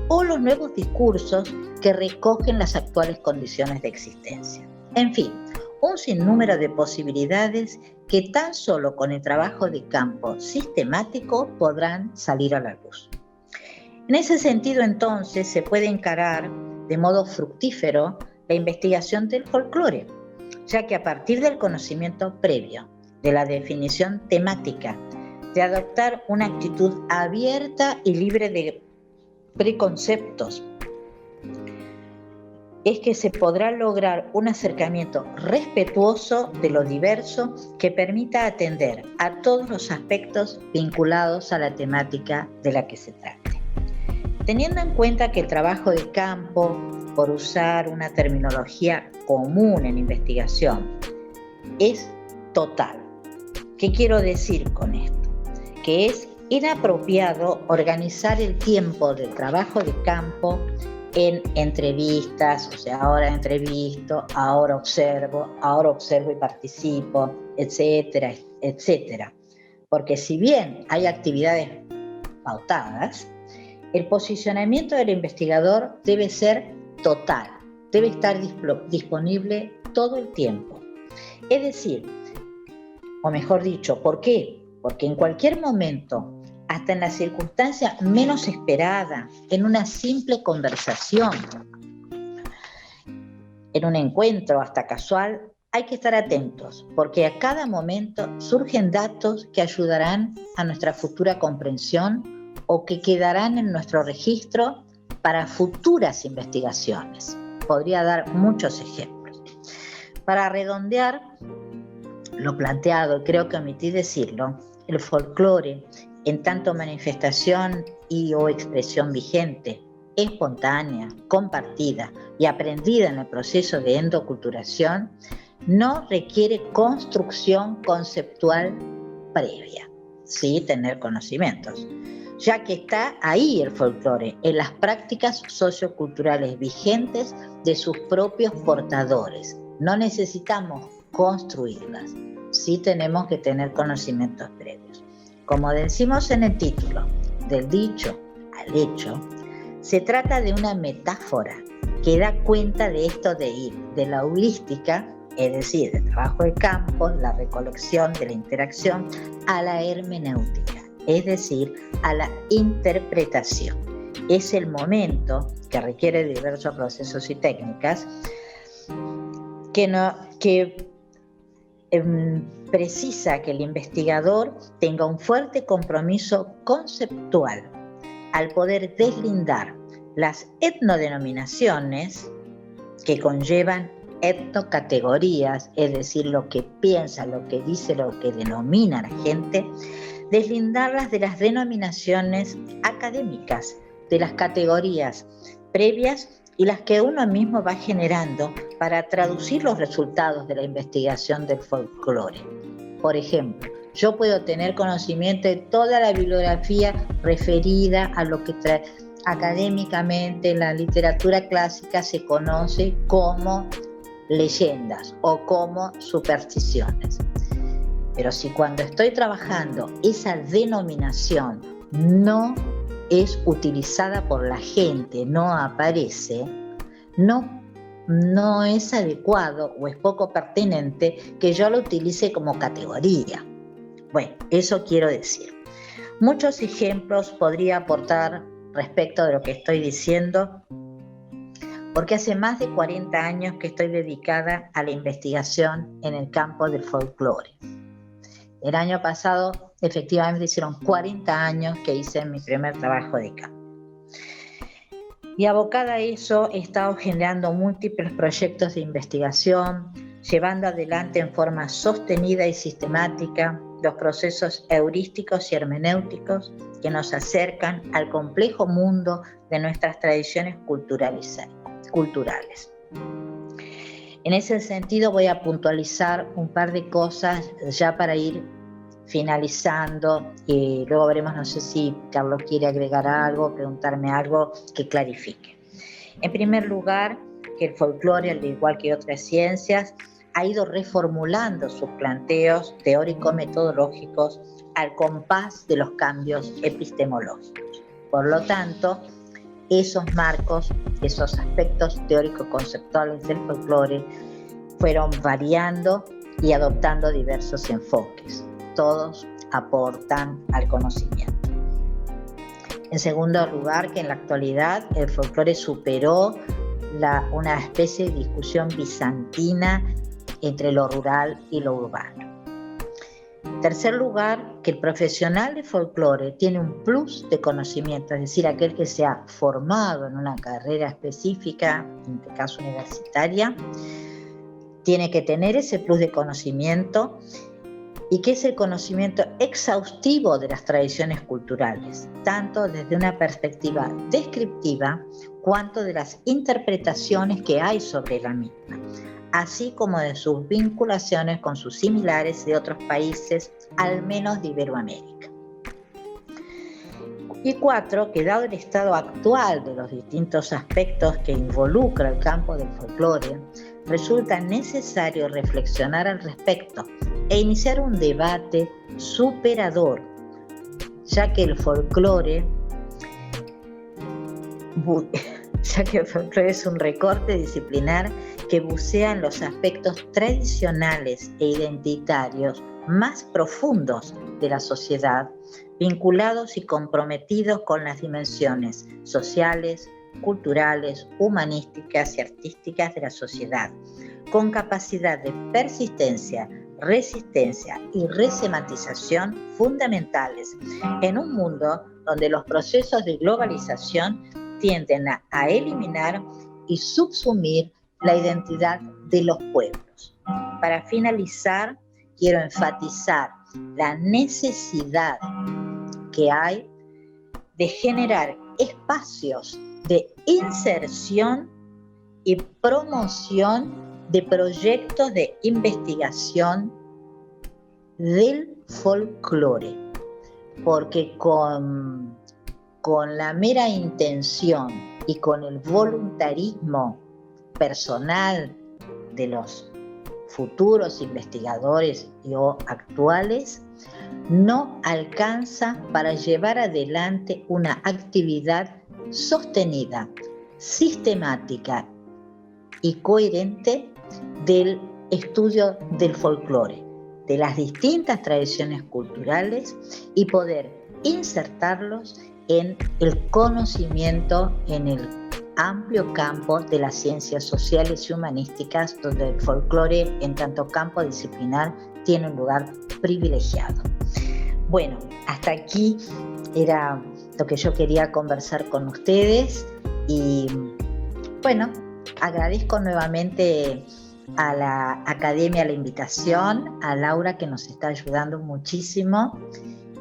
o los nuevos discursos que recogen las actuales condiciones de existencia. En fin, un sinnúmero de posibilidades que tan solo con el trabajo de campo sistemático podrán salir a la luz. En ese sentido, entonces, se puede encarar de modo fructífero la investigación del folclore, ya que a partir del conocimiento previo, de la definición temática, de adoptar una actitud abierta y libre de preconceptos, es que se podrá lograr un acercamiento respetuoso de lo diverso que permita atender a todos los aspectos vinculados a la temática de la que se trate. Teniendo en cuenta que el trabajo de campo, por usar una terminología común en investigación, es total. ¿Qué quiero decir con esto? Que es inapropiado organizar el tiempo del trabajo de campo en entrevistas, o sea, ahora entrevisto, ahora observo y participo, etcétera, etcétera. Porque si bien hay actividades pautadas, el posicionamiento del investigador debe ser total, debe estar disponible todo el tiempo. Es decir, o mejor dicho, ¿por qué? Porque en cualquier momento, hasta en la circunstancia menos esperada, en una simple conversación, en un encuentro hasta casual, hay que estar atentos, porque a cada momento surgen datos que ayudarán a nuestra futura comprensión o que quedarán en nuestro registro para futuras investigaciones. Podría dar muchos ejemplos. Para redondear lo planteado, creo que omití decirlo, el folclore, en tanto manifestación y o expresión vigente, espontánea, compartida y aprendida en el proceso de endoculturación, no requiere construcción conceptual previa, sí tener conocimientos, ya que está ahí el folclore, en las prácticas socioculturales vigentes de sus propios portadores. No necesitamos construirlas, sí tenemos que tener conocimientos previos. Como decimos en el título, del dicho al hecho, se trata de una metáfora que da cuenta de esto de ir de la heurística, es decir, del trabajo de campo, la recolección de la interacción, a la hermenéutica, es decir, a la interpretación. Es el momento que requiere diversos procesos y técnicas que precisa que el investigador tenga un fuerte compromiso conceptual al poder deslindar las etnodenominaciones que conllevan etnocategorías, es decir, lo que piensa, lo que dice, lo que denomina a la gente, deslindarlas de las denominaciones académicas, de las categorías previas y las que uno mismo va generando para traducir los resultados de la investigación del folclore. Por ejemplo, yo puedo tener conocimiento de toda la bibliografía referida a lo que académicamente en la literatura clásica se conoce como leyendas o como supersticiones. Pero si cuando estoy trabajando esa denominación no es utilizada por la gente, no aparece, no es adecuado o es poco pertinente que yo lo utilice como categoría. Bueno, eso quiero decir. Muchos ejemplos podría aportar respecto de lo que estoy diciendo, porque hace más de 40 años que estoy dedicada a la investigación en el campo del folclore. El año pasado, efectivamente, hicieron 40 años que hice mi primer trabajo de campo. Y abocada a eso, he estado generando múltiples proyectos de investigación, llevando adelante en forma sostenida y sistemática los procesos heurísticos y hermenéuticos que nos acercan al complejo mundo de nuestras tradiciones culturales. En ese sentido voy a puntualizar un par de cosas ya para ir finalizando y luego veremos, no sé si Carlos quiere agregar algo, preguntarme algo que clarifique. En primer lugar, que el folclore, al igual que otras ciencias, ha ido reformulando sus planteos teórico-metodológicos al compás de los cambios epistemológicos. Por lo tanto, esos marcos, esos aspectos teórico-conceptuales del folclore fueron variando y adoptando diversos enfoques. Todos aportan al conocimiento. En segundo lugar, que en la actualidad el folclore superó una especie de discusión bizantina entre lo rural y lo urbano. En tercer lugar, que el profesional de folclore tiene un plus de conocimiento, es decir, aquel que se ha formado en una carrera específica, en este caso universitaria, tiene que tener ese plus de conocimiento y que es el conocimiento exhaustivo de las tradiciones culturales, tanto desde una perspectiva descriptiva cuanto de las interpretaciones que hay sobre la misma, así como de sus vinculaciones con sus similares de otros países, al menos de Iberoamérica. Y 4, que dado el estado actual de los distintos aspectos que involucra el campo del folclore, resulta necesario reflexionar al respecto e iniciar un debate superador, ya que el folclore es un recorte disciplinar que bucea en los aspectos tradicionales e identitarios más profundos de la sociedad, vinculados y comprometidos con las dimensiones sociales, culturales, humanísticas y artísticas de la sociedad, con capacidad de persistencia, resistencia y resemantización fundamentales en un mundo donde los procesos de globalización tienden a eliminar y subsumir la identidad de los pueblos. Para finalizar, quiero enfatizar la necesidad que hay de generar espacios de inserción y promoción de proyectos de investigación del folclore, porque con la mera intención y con el voluntarismo personal de los futuros investigadores o actuales, no alcanza para llevar adelante una actividad sostenida, sistemática y coherente del estudio del folclore, de las distintas tradiciones culturales y poder insertarlos en el conocimiento en el amplio campo de las ciencias sociales y humanísticas, donde el folclore en tanto campo disciplinar tiene un lugar privilegiado. Bueno, hasta aquí era lo que yo quería conversar con ustedes y bueno, agradezco nuevamente a la Academia la invitación, a Laura que nos está ayudando muchísimo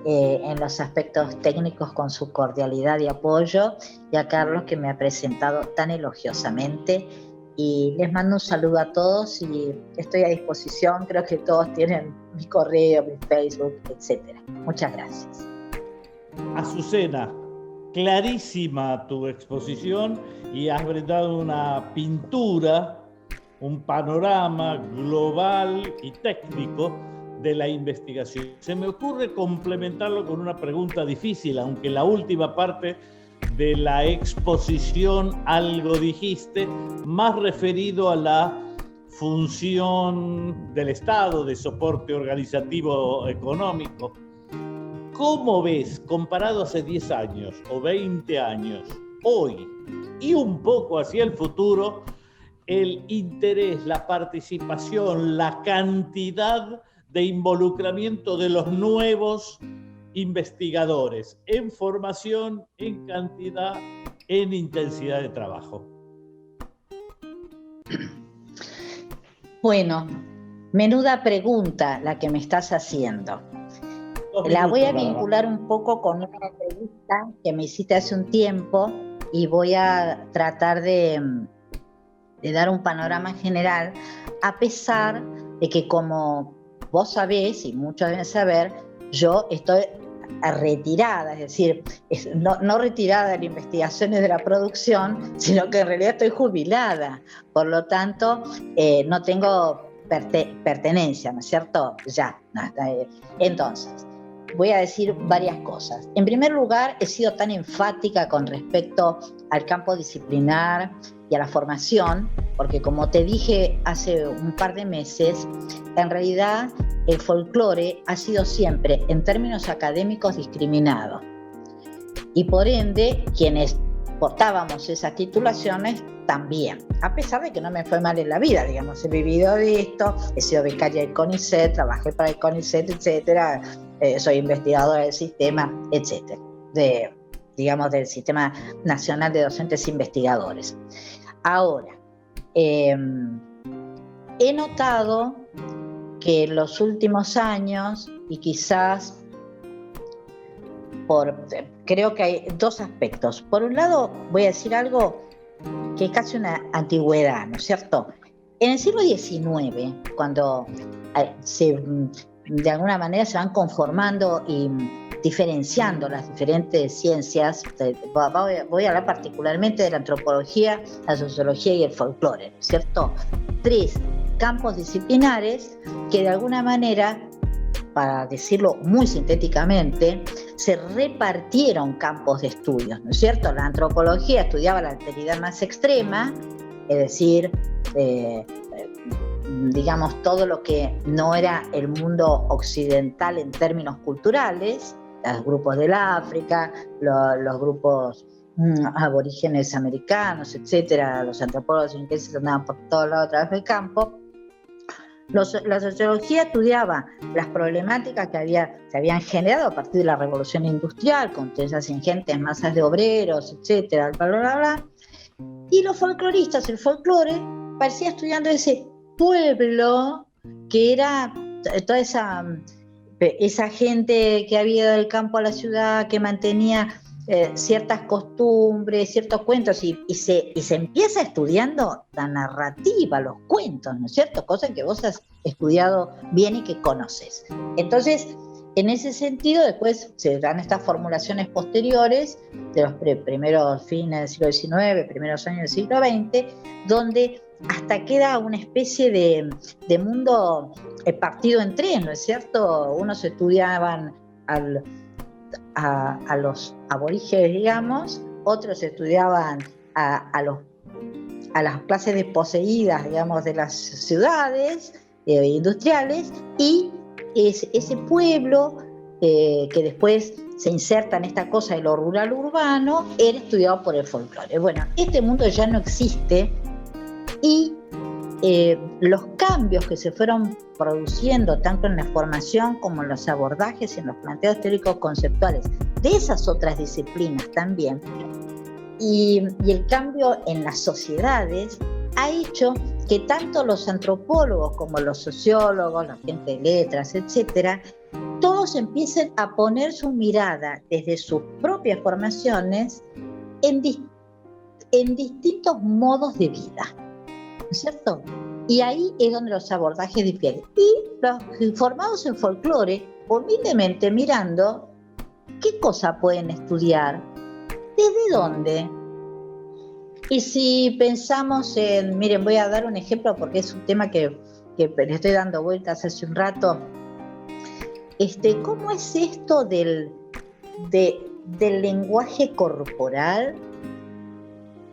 en los aspectos técnicos con su cordialidad y apoyo, y a Carlos que me ha presentado tan elogiosamente. Y les mando un saludo a todos y estoy a disposición, creo que todos tienen mi correo, mi Facebook, etc. Muchas gracias. Azucena, clarísima tu exposición y has brindado una pintura, un panorama global y técnico de la investigación. Se me ocurre complementarlo con una pregunta difícil, aunque la última parte de la exposición algo dijiste, más referido a la función del Estado de soporte organizativo económico. ¿Cómo ves, comparado hace 10 años o 20 años, hoy y un poco hacia el futuro, el interés, la participación, la cantidad de involucramiento de los nuevos investigadores en formación, en cantidad, en intensidad de trabajo? Bueno, menuda pregunta la que me estás haciendo. La voy a vincular un poco con una entrevista que me hiciste hace un tiempo y voy a tratar de dar un panorama general, a pesar de que, como vos sabés y muchos deben saber, yo estoy retirada, es decir, no retirada de la investigación y de la producción, sino que en realidad estoy jubilada, por lo tanto no tengo pertenencia, ¿no es cierto? Ya, no, entonces voy a decir varias cosas. En primer lugar, he sido tan enfática con respecto al campo disciplinar y a la formación, porque como te dije hace un par de meses, en realidad el folclore ha sido siempre, en términos académicos, discriminado. Y por ende, quienes portábamos esas titulaciones también, a pesar de que no me fue mal en la vida, digamos, he vivido de esto, he sido becaria del CONICET, trabajé para el CONICET, etcétera, soy investigadora del sistema, etcétera, del Sistema Nacional de Docentes Investigadores. Ahora, he notado que en los últimos años, y quizás creo que hay dos aspectos. Por un lado, voy a decir algo que es casi una antigüedad, ¿no es cierto? En el siglo XIX, cuando de alguna manera se van conformando y diferenciando las diferentes ciencias, voy a hablar particularmente de la antropología, la sociología y el folclore, ¿no es cierto? 3 campos disciplinares que de alguna manera, para decirlo muy sintéticamente, se repartieron campos de estudios, ¿no es cierto? La antropología estudiaba la alteridad más extrema, es decir, digamos, todo lo que no era el mundo occidental en términos culturales, los grupos del África, los grupos aborígenes americanos, etcétera, los antropólogos ingleses andaban por todos lados a través del campo. La sociología estudiaba las problemáticas que se habían generado a partir de la revolución industrial, con esas ingentes masas de obreros, etcétera, bla, bla, bla, bla. Y los folcloristas, el folclore, parecía estudiando ese pueblo que era toda esa gente que había ido del campo a la ciudad, que mantenía ciertas costumbres, ciertos cuentos, y se empieza estudiando la narrativa, los cuentos, ¿no es cierto? Cosas que vos has estudiado bien y que conoces. Entonces, en ese sentido, después se dan estas formulaciones posteriores de los primeros fines del siglo XIX, primeros años del siglo XX, donde hasta queda una especie de mundo partido en tres, ¿no es cierto? Unos estudiaban a los aborígenes, digamos, otros estudiaban a las clases desposeídas, digamos, de las ciudades industriales, y ese pueblo que después se inserta en esta cosa de lo rural urbano, era estudiado por el folclore. Bueno, este mundo ya no existe y los cambios que se fueron produciendo tanto en la formación como en los abordajes, en los planteos teóricos conceptuales de esas otras disciplinas también, y el cambio en las sociedades ha hecho que tanto los antropólogos como los sociólogos, la gente de letras, etcétera, todos empiecen a poner su mirada desde sus propias formaciones en distintos modos de vida, ¿no es cierto? Y ahí es donde los abordajes difieren. Y los formados en folclore, humildemente mirando qué cosa pueden estudiar, desde dónde. Y si pensamos en, miren, voy a dar un ejemplo porque es un tema que le estoy dando vueltas hace un rato. ¿Cómo es esto del lenguaje corporal?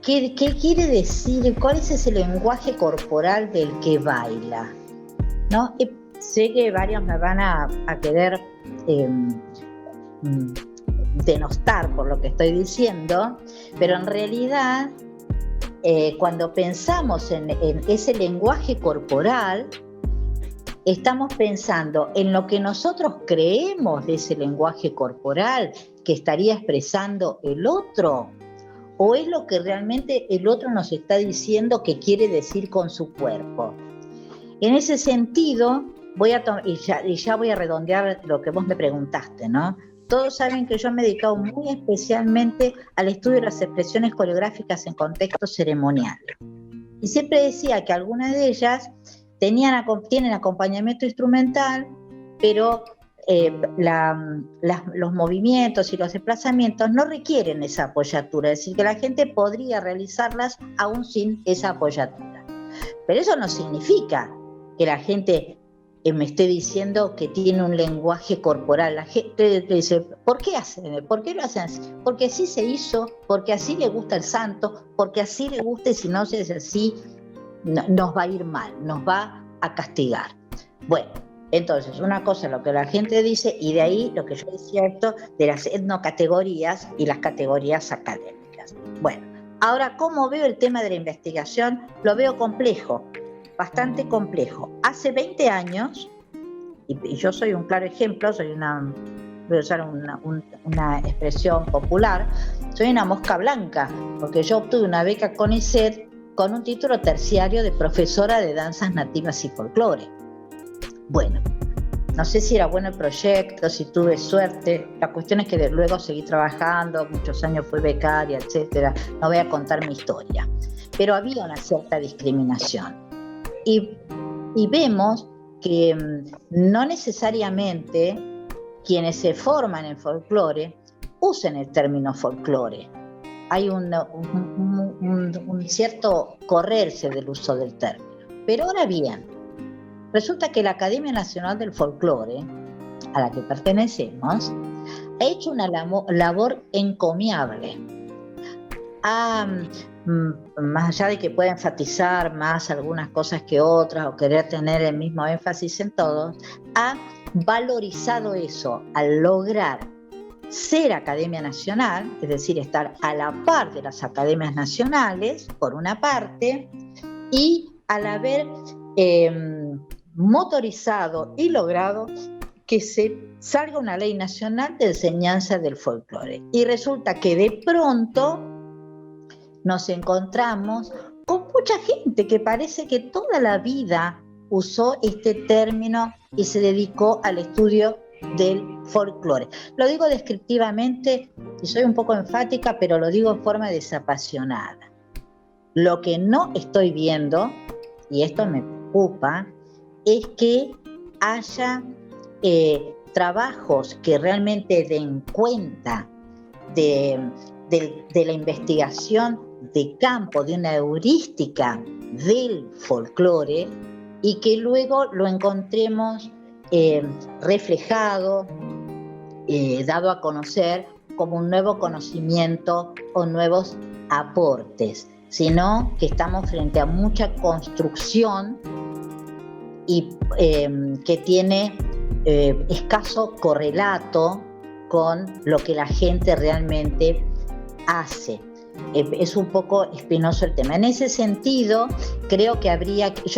¿Qué quiere decir? ¿Cuál es ese lenguaje corporal del que baila? ¿No? Sé que varios me van a querer denostar por lo que estoy diciendo, pero en realidad cuando pensamos en ese lenguaje corporal, estamos pensando en lo que nosotros creemos de ese lenguaje corporal que estaría expresando el otro, o es lo que realmente el otro nos está diciendo que quiere decir con su cuerpo. En ese sentido, ya voy a redondear lo que vos me preguntaste, ¿no? Todos saben que yo me he dedicado muy especialmente al estudio de las expresiones coreográficas en contextos ceremoniales. Y siempre decía que algunas de ellas tienen acompañamiento instrumental, pero los movimientos y los desplazamientos no requieren esa apoyatura, es decir, que la gente podría realizarlas aún sin esa apoyatura. Pero eso no significa que la gente me esté diciendo que tiene un lenguaje corporal. La gente dice, ¿por qué lo hacen así? Porque así se hizo, porque así le gusta el santo, porque así le gusta y si no es así, nos va a ir mal, nos va a castigar. Bueno, entonces, una cosa es lo que la gente dice y de ahí lo que yo decía esto de las etnocategorías y las categorías académicas. Bueno, ahora, ¿cómo veo el tema de la investigación? Lo veo complejo, bastante complejo. Hace 20 años, y yo soy un claro ejemplo, voy a usar una expresión popular, soy una mosca blanca, porque yo obtuve una beca CONICET con un título terciario de profesora de danzas nativas y folclore. Bueno, no sé si era bueno el proyecto, si tuve suerte, la cuestión es que luego seguí trabajando, muchos años fui becaria, etcétera, no voy a contar mi historia, pero había una cierta discriminación y vemos que no necesariamente quienes se forman en folclore usen el término folclore. Hay un cierto correrse del uso del término. Pero ahora bien, resulta que la Academia Nacional del Folclore, a la que pertenecemos, ha hecho una labor encomiable. Más allá de que pueda enfatizar más algunas cosas que otras o querer tener el mismo énfasis en todos, ha valorizado eso al lograr ser Academia Nacional, es decir, estar a la par de las academias nacionales, por una parte, y al haber motorizado y logrado que se salga una ley nacional de enseñanza del folclore. Y resulta que de pronto nos encontramos con mucha gente que parece que toda la vida usó este término y se dedicó al estudio del folclore. Lo digo descriptivamente y soy un poco enfática, pero lo digo en forma desapasionada. Lo que no estoy viendo, y esto me preocupa, es que haya trabajos que realmente den cuenta de la investigación de campo, de una heurística del folclore y que luego lo encontremos reflejado, dado a conocer como un nuevo conocimiento o nuevos aportes, sino que estamos frente a mucha construcción y que tiene escaso correlato con lo que la gente realmente hace. Es un poco espinoso el tema. En ese sentido, yo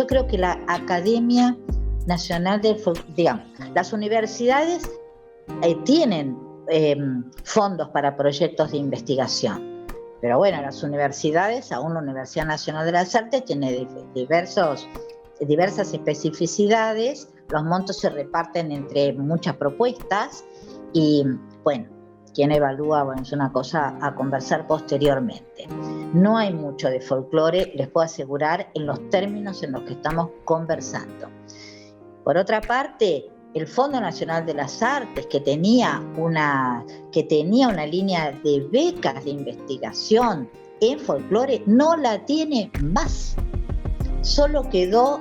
creo que la Academia Nacional del Folclore, digamos, las universidades tienen fondos para proyectos de investigación, pero bueno, las universidades, aún la Universidad Nacional de las Artes, tiene diversas especificidades, los montos se reparten entre muchas propuestas y bueno, quien evalúa, bueno, es una cosa a conversar posteriormente. No hay mucho de folclore, les puedo asegurar, en los términos en los que estamos conversando. Por otra parte, el Fondo Nacional de las Artes, que tenía una línea de becas de investigación en folclore, no la tiene más. Solo quedó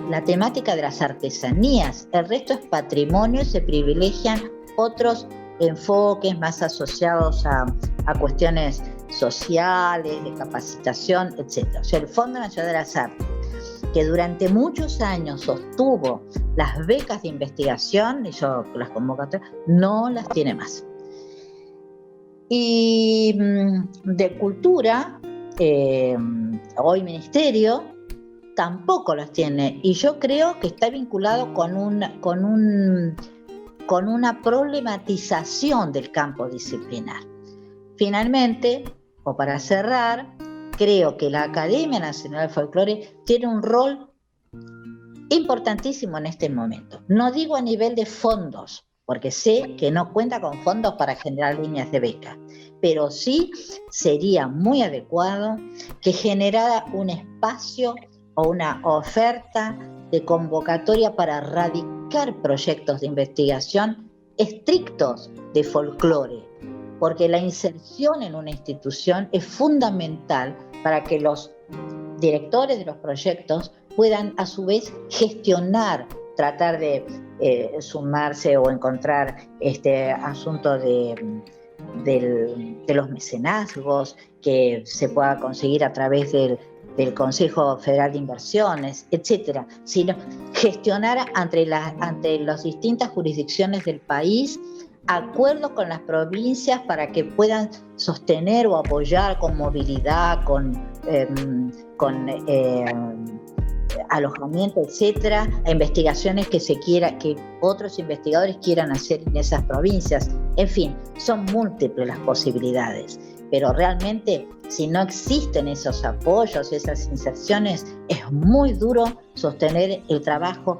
la temática de las artesanías, el resto es patrimonio, se privilegian otros enfoques más asociados a cuestiones sociales, de capacitación, etc. O sea, el Fondo Nacional de las Artes, que durante muchos años sostuvo las becas de investigación, hizo las convocatorias, no las tiene más. Y de cultura, hoy ministerio, tampoco las tiene. Y yo creo que está vinculado con una problematización del campo disciplinar. Finalmente, o para cerrar, creo que la Academia Nacional de Folclore tiene un rol importantísimo en este momento. No digo a nivel de fondos, porque sé que no cuenta con fondos para generar líneas de beca, pero sí sería muy adecuado que generara un espacio o una oferta de convocatoria para radicar proyectos de investigación estrictos de folclore, porque la inserción en una institución es fundamental para que los directores de los proyectos puedan a su vez gestionar, tratar de sumarse o encontrar este asunto de los mecenazgos que se pueda conseguir a través del Consejo Federal de Inversiones, etcétera, sino gestionar ante las distintas jurisdicciones del país acuerdos con las provincias para que puedan sostener o apoyar con movilidad, con alojamiento, etcétera, a investigaciones que otros investigadores quieran hacer en esas provincias. En fin, son múltiples las posibilidades, pero realmente si no existen esos apoyos, esas inserciones, es muy duro sostener el trabajo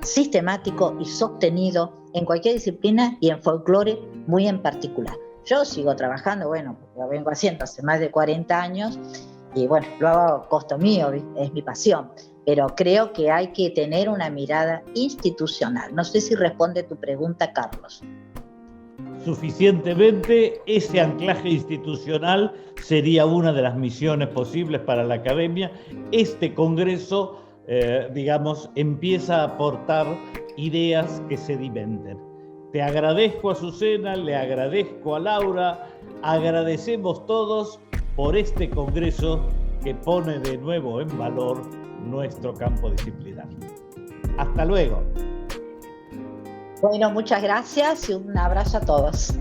sistemático y sostenido en cualquier disciplina y en folclore muy en particular. Yo sigo trabajando, bueno, lo vengo haciendo hace más de 40 años y bueno, lo hago a costo mío, es mi pasión, pero creo que hay que tener una mirada institucional. No sé si responde tu pregunta, Carlos. Suficientemente, ese anclaje institucional sería una de las misiones posibles para la academia. Este congreso, empieza a aportar ideas que sedimenten. Te agradezco, Azucena, le agradezco a Laura, agradecemos todos por este congreso que pone de nuevo en valor nuestro campo disciplinar. Hasta luego. Bueno, muchas gracias y un abrazo a todos.